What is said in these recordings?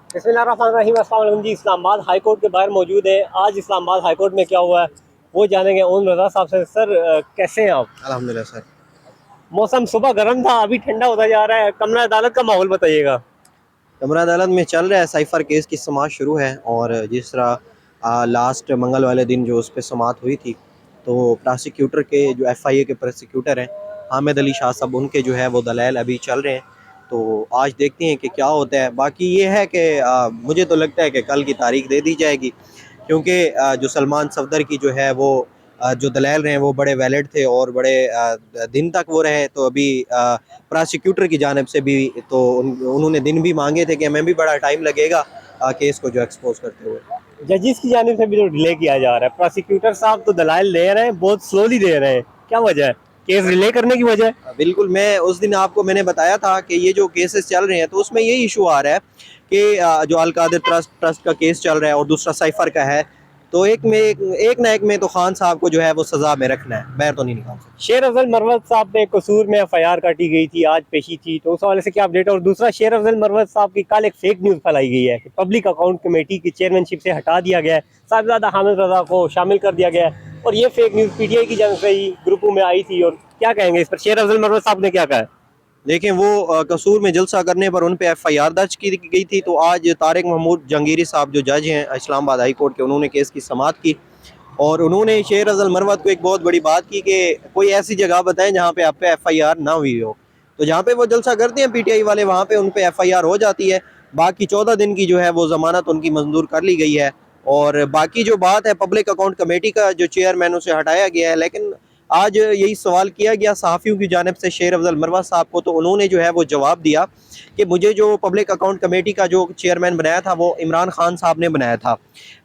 बिस्मिल्लाहिर्रहमानिर्रहीम। अस्सलाम वालेकुम जी। इस्लामाबाद हाई कोर्ट के बाहर मौजूद है। आज इस्लामाबाद हाई कोर्ट में क्या हुआ है वो जानेंगे ओम रजा साहब से। सर कैसे हैं आप? अल्हम्दुलिल्लाह सर। मौसम सुबह गर्म था, अभी ठंडा होता जा रहा है। कमरा अदालत का माहौल बताइएगा। कमरा अदालत में चल रहा है, साइफ़र केस की समाअत शुरू है और जिस तरह लास्ट मंगल वाले दिन जो उस पे समाअत हुई थी, तो प्रोसिक्यूटर के जो एफआईए के प्रोसिक्यूटर हैं हामिद अली शाह साहब, उनके जो है वो दलाइल अभी चल रहे हैं। तो आज देखते हैं कि क्या होता है। बाकी ये है कि मुझे तो लगता है कि कल की तारीख दे दी जाएगी, क्योंकि जो सलमान सफदर की जो है वो जो दलाइल रहे हैं वो बड़े वैलिड थे और बड़े दिन तक वो रहे। तो अभी प्रोसिक्यूटर की जानिब से भी तो उन्होंने दिन भी मांगे थे कि हमें भी बड़ा टाइम लगेगा केस को जो एक्सपोज करते हुए। जजिस की जानिब से भी तो डिले किया जा रहा है। प्रोसिक्यूटर साहब तो दलाइल दे रहे हैं, बहुत स्लोली दे रहे हैं। क्या वजह है? केस डिले करने की वजह? बिल्कुल, मैं उस दिन आपको मैंने बताया था कि ये जो केसेस चल रहे हैं तो उसमें यही इशू आ रहा है कि जो अल कादिर ट्रस्ट का केस चल रहा है और दूसरा साइफर का है, तो एक ना एक में तो खान साहब को जो है वो सजा में रखना है, बाहर तो नहीं निकाल सकते। शेर अफजल मरवत साहब पे कसूर में एफआईआर काटी गई थी, आज पेशी थी, तो उस हवाले से क्या अपडेट है? और दूसरा, शेर अफजल मरवत साहब की कल एक फेक न्यूज़ फैलाई गई है कि पब्लिक अकाउंट कमेटी की चेयरमैनशिप से हटा दिया गया है, साहिबजादा हामिद रजा को शामिल कर दिया गया है। और ये फेक न्यूज़ पीटीआई की जानब से ही ग्रुपों में आई थी। और क्या कहेंगे इस पर? शेर अफजल मरवत साहब ने क्या कहा है? देखें, वो कसूर में जलसा करने पर उन पे एफआईआर दर्ज की गई थी। तो आज तारिक महमूद जहांगीरी साहब जो जज हैं इस्लामाबाद हाई कोर्ट के, उन्होंने केस की समाअत की और उन्होंने शेर अफजल मरवत को एक बहुत बड़ी बात की कि कोई ऐसी जगह बताएं जहाँ पे आप पे एफआईआर ना हुई हो। तो जहाँ पे वो जलसा करते हैं पीटीआई वाले, वहाँ पे उन पे एफआईआर हो जाती है। बाकी 14 दिन की जो है वो जमानत उनकी मंजूर कर ली गई है। और बाकी जो बात है पब्लिक अकाउंट कमेटी का जो चेयरमैन उसे हटाया गया है, लेकिन आज यही सवाल किया गया सहाफ़ियों की जानिब से शेर अफजल मरवत साहब को, तो उन्होंने जो है वो जवाब दिया कि मुझे जो पब्लिक अकाउंट कमेटी का जो चेयरमैन बनाया था वो इमरान खान साहब ने बनाया था।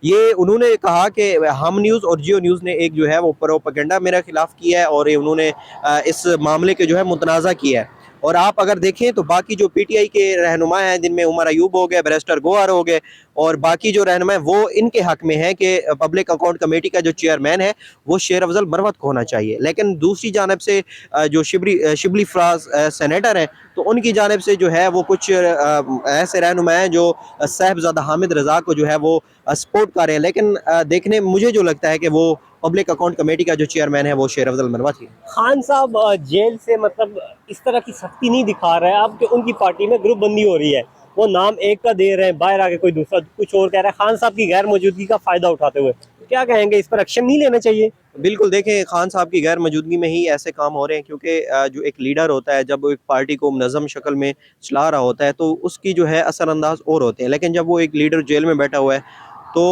ये उन्होंने कहा कि हम न्यूज़ और जियो न्यूज़ ने एक जो है वो प्रोपेगेंडा मेरे खिलाफ किया है और ये उन्होंने इस मामले के जो है मुतनाज़ा किया है। और आप अगर देखें तो बाकी जो पीटीआई के रहनुमा हैं, जिनमें उमर अयूब हो गए, बैरिस्टर गोहर हो गए और बाकी जो रहनुमा हैं, वो इनके हक में है कि पब्लिक अकाउंट कमेटी का जो चेयरमैन है वो शेर अफजल मरवत को होना चाहिए। लेकिन दूसरी जानब से जो शिबली फराज सेनेटर हैं, तो उनकी जानिब से जो है वो कुछ ऐसे रहनुमा हैं जो साहिबजादा हामिद रजा को जो है वो सपोर्ट कर रहे हैं। लेकिन देखने मुझे जो लगता है कि वो पब्लिक अकाउंट कमेटी का जो चेयरमैन है वो शेर अफजल मरवत ही है। खान साहब जेल से मतलब इस तरह की सख्ती नहीं दिखा रहा है अब कि उनकी पार्टी में ग्रुप बंदी हो रही है। वो नाम एक का दे रहे हैं, बाहर आके कोई दूसरा कुछ और कह रहा है, खान साहब की गैर मौजूदगी का फायदा उठाते हुए। तो क्या कहेंगे इस पर? एक्शन नहीं लेना चाहिए? बिल्कुल, देखें, खान साहब की गैर मौजूदगी में ही ऐसे काम हो रहे हैं, क्योंकि जो एक लीडर होता है जब वो एक पार्टी को मुनज़्ज़म शक्ल में चला रहा होता है तो उसकी जो है असरअंदाज और होते हैं। लेकिन जब वो एक लीडर जेल में बैठा हुआ है तो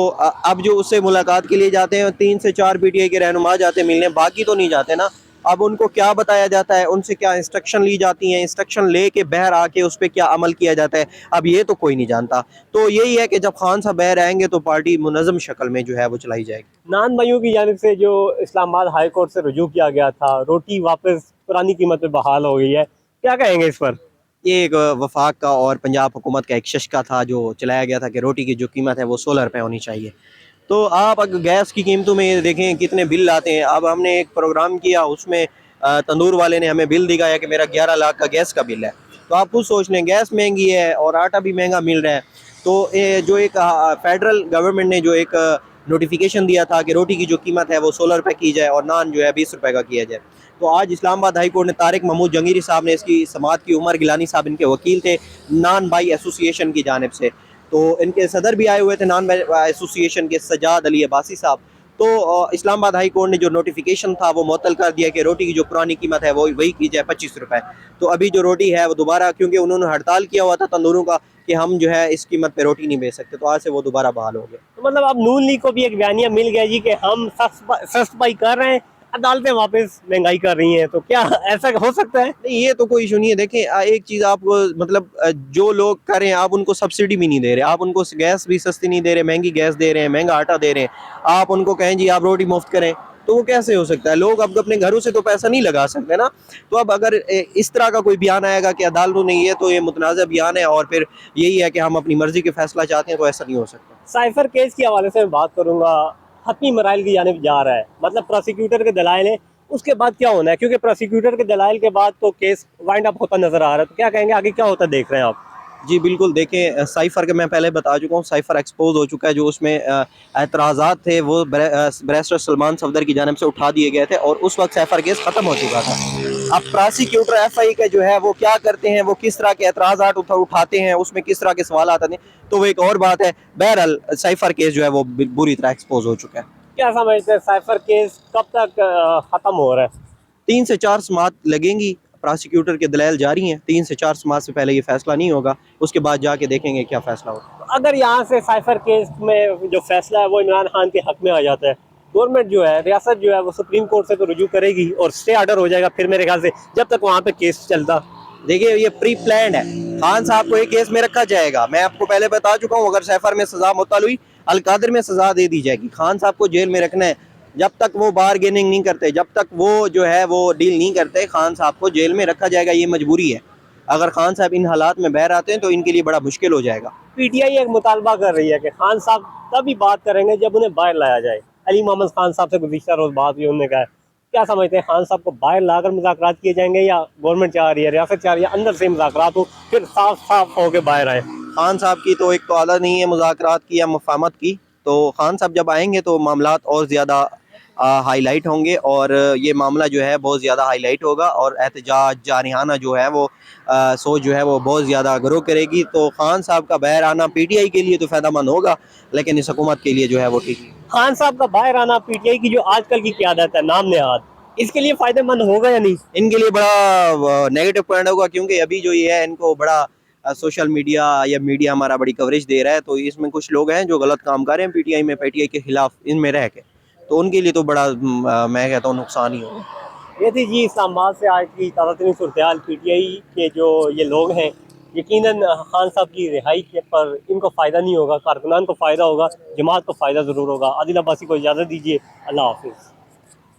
अब जो उससे मुलाकात के लिए जाते हैं 3 से 4 पीटीआई के रहनुमा जाते हैं मिलने, बाकी तो नहीं जाते ना। अब उनको क्या बताया जाता है, उनसे क्या इंस्ट्रक्शन ली जाती हैं, इंस्ट्रक्शन लेके बाहर आके उस पे क्या अमल किया जाता है, अब ये तो कोई नहीं जानता। तो यही है कि जब खान साहब बाहर आएंगे तो पार्टी मुनज़्ज़म शक्ल में जो है वो चलाई जाएगी। नान भाइयों की जानिब से जो इस्लामाबाद हाई कोर्ट से रुजू किया गया था, रोटी वापस पुरानी कीमत पे बहाल हो गई है, क्या कहेंगे इस पर? ये एक वफाक का और पंजाब हुकूमत का एक शशका था जो चलाया गया था कि रोटी की जो कीमत है वो 16 रुपये होनी चाहिए। तो आप अगर गैस की कीमतों में ये देखें कितने बिल आते हैं। अब हमने एक प्रोग्राम किया, उसमें तंदूर वाले ने हमें बिल दिखाया कि मेरा 11 लाख का गैस का बिल है। तो आप खुद सोच लें, गैस महंगी है और आटा भी महंगा मिल रहा है। तो जो एक फेडरल गवर्नमेंट ने जो एक नोटिफिकेशन दिया था कि रोटी की जो कीमत है वो 16 रुपये की जाए और नान जो है 20 रुपये का किया जाए। तो आज इस्लामाबाद हाई कोर्ट ने तारिक महमूद जहांगीरी साहब ने इसकी समाअत की। उमर गिलानी साहब इनके वकील थे नान बाई एसोसिएशन की जानिब से। तो इनके सदर भी आए हुए थे नान एसोसिएशन के, सजाद अली अब्बासी साहब। तो इस्लामाबाद हाई कोर्ट ने जो नोटिफिकेशन था वो मुअत्तल कर दिया कि रोटी की जो पुरानी कीमत है वो वही की जाए 25 रुपये। तो अभी जो रोटी है वो दोबारा, क्योंकि उन्होंने हड़ताल किया हुआ था तंदूरों का कि हम जो है इस कीमत पे रोटी नहीं बेच सकते, तो आज से वो दोबारा बहाल हो गया। तो मतलब अब नून लीग को भी एक बयानिया मिल गया जी कि हम सस्त पाई कर रहे हैं, अदालतें वापस महंगाई कर रही हैं। तो क्या ऐसा हो सकता है? नहीं, ये तो कोई इशू नहीं है। देखें, एक चीज़ आपको मतलब जो लोग कर रहे हैं आप उनको सब्सिडी भी नहीं दे रहे, आप उनको गैस भी सस्ती नहीं दे रहे, महंगी गैस दे रहे हैं, महंगा आटा दे रहे हैं। आप उनको कहें जी आप रोटी मुफ्त करें, तो वो कैसे हो सकता है? लोग अब अपने घरों से तो पैसा नहीं लगा सकते ना। तो अब अगर इस तरह का कोई बयान आएगा कि अदालतों ने ये, तो ये मुतनाज़ा बयान है और फिर यही है कि हम अपनी मर्जी के फैसला चाहते हैं, तो ऐसा नहीं हो सकता। साइफर केस के हवाले से मैं बात करूंगा, हतमी मराइल की जानिब जा रहा है, मतलब प्रोसिक्यूटर के दलाइल है, उसके बाद क्या होना है? क्योंकि प्रोसिक्यूटर के दलाइल के बाद तो केस वाइंड अप होता नजर आ रहा है। तो क्या कहेंगे आगे क्या होता देख रहे हैं आप? जी बिल्कुल, देखें साइफ़र के मैं पहले बता चुका हूँ, साइफ़र एक्सपोज़ हो चुका है। जो उसमें एतराज़ात थे वो बैरिस्टर सलमान सफदर की जानिब से उठा दिए गए थे और उस वक्त साइफ़र केस ख़त्म हो चुका था। अब प्रोसिक्यूटर एफआई का जो है वो क्या करते हैं, वो किस तरह के एतराज़ात उठाते हैं, उसमें किस तरह के सवाल आते हैं, तो वो एक और बात है। बहरहाल साइफ़र केस जो है वो बुरी तरह एक्सपोज़ हो चुका है। क्या समझते हैं साइफर केस कब तक खत्म हो रहा है? 3 से 4 समाअत लगेंगी, प्रोसिक्यूटर के दलाइल जारी हैं। 3 से 4 समाअत से पहले ये फैसला नहीं होगा, उसके बाद जाके देखेंगे क्या फैसला होगा। अगर यहाँ से साइफर केस में जो फैसला है वो इमरान खान के हक में आ जाता है, गवर्नमेंट जो है, रियासत जो है, वो सुप्रीम कोर्ट से तो रुजू करेगी और स्टे ऑर्डर हो जाएगा फिर मेरे ख्याल से, जब तक वहाँ पे केस चलता। देखिए ये प्री प्लान्ड है। खान साहब को एक केस में रखा जाएगा। मैं आपको पहले बता चुका हूँ, अगर सैफर में सजा मुअत्तल हुई, अलकादर में सजा दे दी जाएगी। खान साहब को जेल में रखना है। जब तक वो बारगेनिंग नहीं करते, जब तक वो जो है वो डील नहीं करते, खान साहब को जेल में रखा जाएगा। ये मजबूरी है। अगर खान साहब इन हालात में बाहर आते हैं तो इनके लिए बड़ा मुश्किल हो जाएगा। पीटीआई एक मुतालबा कर रही है कि खान साहब तभी बात करेंगे जब उन्हें बाहर लाया जाए। अली मोहम्मद खान साहब से गुज़िश्ता रोज बात हुई, उन्होंने कहा। क्या समझते हैं, खान साहब को बाहर लाकर मुज़ाकरात किए जाएंगे या गवर्नमेंट चाह रही है, रियासत चाह रही है अंदर से मुज़ाकरात हो फिर साफ साफ होकर बाहर आए? खान साहब की तो एक तो आदत नहीं है मुज़ाकरात की या मुफाहमत की, तो खान साहब जब आएंगे तो मामलात और ज़्यादा हाईलाइट होंगे और ये मामला जो है बहुत ज़्यादा हाईलाइट होगा और एहतजाज जारहाना जो है वो सोच जो है वो बहुत ज़्यादा ग्रो करेगी। तो खान साहब का बाहर आना पीटीआई के लिए तो फ़ायदेमंद होगा, लेकिन इस हुकूमत के लिए जो है वो ठीक नहीं। खान साहब का बाहर आना पीटीआई की जो आजकल की क्यादत है, नाम नेहाद, इसके लिए फायदेमंद होगा या नहीं? इनके लिए बड़ा नेगेटिव पॉइंट होगा, क्योंकि अभी जो ये है इनको बड़ा सोशल मीडिया या मीडिया हमारा बड़ी कवरेज दे रहा है, तो इसमें कुछ लोग हैं जो गलत काम कर रहे हैं पीटीआई में, पीटीआई के खिलाफ इनमें रह के, तो उनके लिए तो बड़ा मैं कहता हूँ नुकसान ही होगा। ये थी जी इस्लामाबाद से आज की ताज़ा तरीन सूरत। पीटीआई के जो ये लोग हैं, यकीनन खान साहब की रिहाई के पर इनको फ़ायदा नहीं होगा, कारकुनान को फ़ायदा होगा, जमात को फ़ायदा ज़रूर होगा। आदिल अब्बासी को इजाज़त दीजिए। अल्लाह हाफिज़।